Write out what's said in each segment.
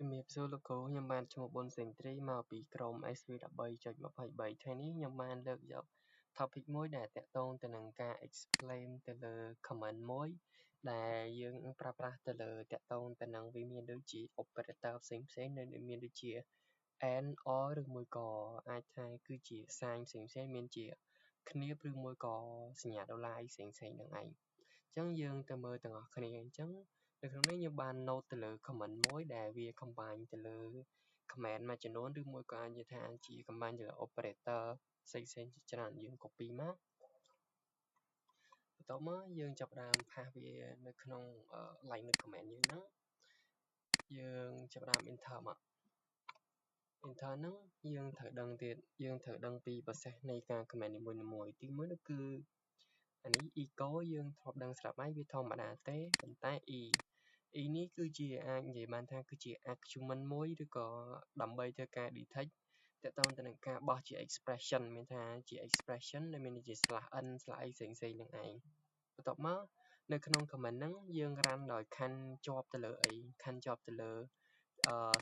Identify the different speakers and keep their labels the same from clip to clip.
Speaker 1: ជំរាបសួរលោកគ្រូខ្ញុំបានឈ្មោះប៊ុនសេងទ្រីមកពីក្រុម SV13.23 ថ្ងៃនេះខ្ញុំបានលើកយក topic មួយដែលទាក់ទងទៅនឹងការ explain ទៅលើ comment មួយដែលយើងប្រើប្រាស់ទៅលើទាក់ទងទៅនឹងវាមានដូចជា operator ផ្សេងៗដែលមានដូចជា and or ឬមួយក៏អាចថាគឺជា sign ផ្សេងៗមានជាគ្នាឬមួយក៏សញ្ញាដុល្លារផ្សេងៗហ្នឹងឯងអញ្ចឹងយើងទៅមើលទាំងអស់គ្នាអញ្ចឹងនៅក្នុងនេះខ្ញុំបាន note ទៅលើ comment មួយដែលវា combine ទៅលើ comment មួយចំនួនឬមួយក៏អាចនិយាយថាជា combine ទៅលើ operator ផ្សេងៗជាច្រើនយើង copy មកបន្ទាប់មកយើងចាប់ផ្ដើម paste វានៅក្នុង line នៃ comment យើងហ្នឹងយើងចាប់ផ្ដើម enter មក enter ហ្នឹងយើងត្រូវដឹងទៀតយើងត្រូវដឹងពី process នៃការ comment នីមួយៗទីមួយនោះគឺអានេះ echo យើងធ្លាប់ដឹងស្រាប់ហើយវាធម្មតាទេប៉ុន្តែ e នេះគឺជាអាចនិយាយបានថាគឺជា argument មួយឬក៏ដើម្បីធ្វើការ detect ទាក់ទងទៅនឹងការបោះជា expression មានថាជា expression ដែលមានដូចជា /n/ អីផ្សេងៗហ្នឹងឯងបន្ទាប់មកនៅក្នុង comment ហ្នឹងយើង run ដោយខណ្ឌជាប់ទៅលើអីខណ្ឌជាប់ទៅលើ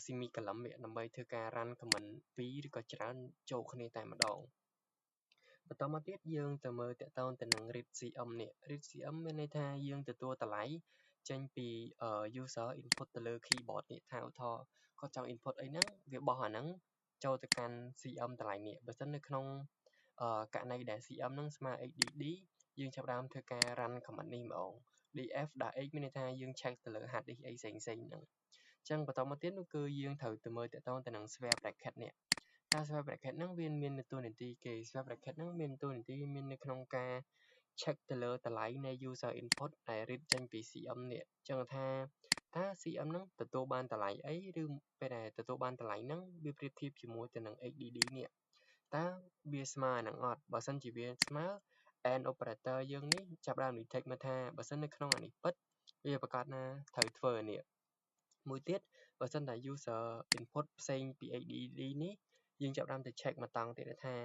Speaker 1: semicolon វាដើម្បីធ្វើការ run comment 2ឬក៏ច្រើនចូលគ្នាតែម្ដងបន្តមកទៀតយើងទៅមើលតកតងទៅនឹង readcm នេះ readcm មានន័យថាយើងទទួលតម្លៃចេញពី user input ទៅលើ keyboard នេះថាឧទាហរណ៍គាត់ចង់ input អីហ្នឹងវាបោះអាហ្នឹងចូលទៅកាន់ cm តម្លៃនេះបើសិននៅក្នុងករណីដែល cm ហ្នឹងស្មើ xdd យើងចាប់ផ្ដើមធ្វើការ run comment នេះម្ដង df.x មានន័យថាយើង check ទៅលើ hard disk អីផ្សេងៗហ្នឹងអញ្ចឹងបន្តមកទៀតនោះគឺយើងត្រូវទៅមើលតកតងទៅនឹង square bracket នេះការ square bracket ហ្នឹងវាមានតួនាទីគេ square bracket ហ្នឹងមានតួនាទីមាននៅក្នុងការ check ទៅលើតម្លៃនៃ user input ដែល read ចេញពី cm នេះអញ្ចឹងថាតើ cm ហ្នឹងទទួលបានតម្លៃអីឬពេលដែលទទួលបានតម្លៃហ្នឹងវាប្រៀបធៀបជាមួយទៅនឹង xdd នេះតើវាស្មើនឹងអត់បើសិនជាវាស្មើ and operator យើងនេះចាប់ផ្ដើម detect មកថាបើសិននៅក្នុងអានេះពិតវាប្រកាសណាត្រូវធ្វើអានេះមួយទៀតបើសិនតែ user input ផ្សេងពី xdd នេះយើងចាប់ផ្ដើមទៅ check មកតង់ទៀតថា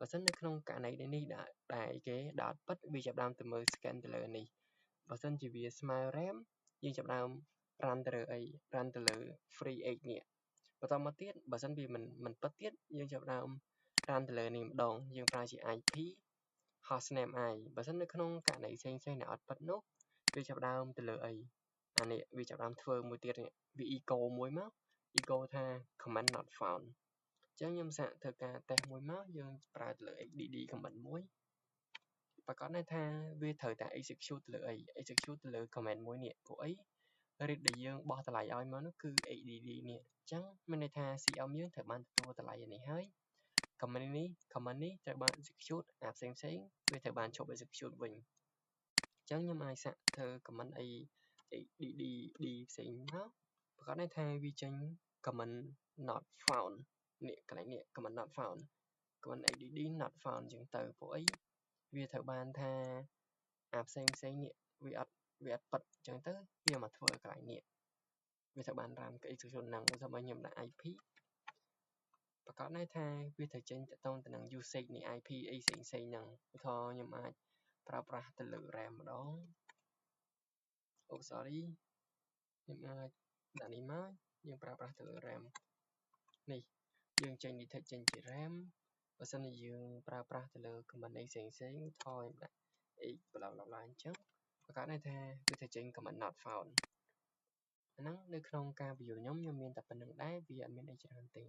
Speaker 1: បើសិននៅក្នុងករណីនេះដែលគេដាក់ពិតវាចាប់ផ្ដើមទៅមើល scan ទៅលើនេះបើសិនជាវាស្មើ RAM យើងចាប់ផ្ដើម run ទៅលើអី run ទៅលើ free x នេះបន្តមកទៀតបើសិនវាមិនពិតទៀតយើងចាប់ផ្ដើម run ទៅលើនេះម្ដងយើងប្រើជា IP hostname i បើសិននៅក្នុងករណីផ្សេងៗដែលអត់ពិតនោះវាចាប់ផ្ដើមទៅលើអីអានេះវាចាប់ផ្ដើមធ្វើមួយទៀតនេះវា echo មួយមក echo ថា comment not found អញ្ចឹងខ្ញុំសាកធ្វើការ test មួយមកយើងប្រើទៅលើ xdd comment មួយប្រកាសថាវាត្រូវតែ execute ទៅលើអី execute ទៅលើ comment មួយនេះព្រោះអី read ដែលយើងបោះតម្លៃឲ្យមកនោះគឺ xdd នេះអញ្ចឹងមានន័យថា cm យើងត្រូវបានទទួលតម្លៃនេះហើយ comment នេះត្រូវបាន execute អាផ្សេងវាត្រូវបានឈប់ execute វិញអញ្ចឹងខ្ញុំអាចសាកធ្វើ comment អី xdd ផ្សេងមកប្រកាសថាវាចេញ comment not found នេះកន្លែងនេះ comment not found comment xdd not found អញ្ចឹងទៅព្រោះអីវាត្រូវបានថាអាផ្សេងនេះវាអត់ប៉ិតអញ្ចឹងទៅវាមកធ្វើកន្លែងនេះវាត្រូវបាន run cái execution ហ្នឹងឧទាហរណ៍ខ្ញុំដាក់ IP ប្រកាសថាវាត្រូវចេញទៅទៅនឹង usage នៃ IP អីផ្សេងហ្នឹងឧទាហរណ៍ខ្ញុំអាចប្រើប្រាស់ទៅលើ RAM ម្ដង sorry ខ្ញុំអាចដាក់នេះមកយើងប្រើប្រាស់ទៅលើ RAM នេះយើងចេញ detect ចេញជា RAM បើសិនជាយើងប្រើប្រាស់ទៅលើ command អីផ្សេងថយដាក់ x bla bla bla អញ្ចឹងប្រកាសថាវាត្រូវចេញ command not found អាហ្នឹងនៅក្នុងការ view ខ្ញុំមានតែប៉ុណ្្នឹងដែរវាអត់មានអីច្រើនទេ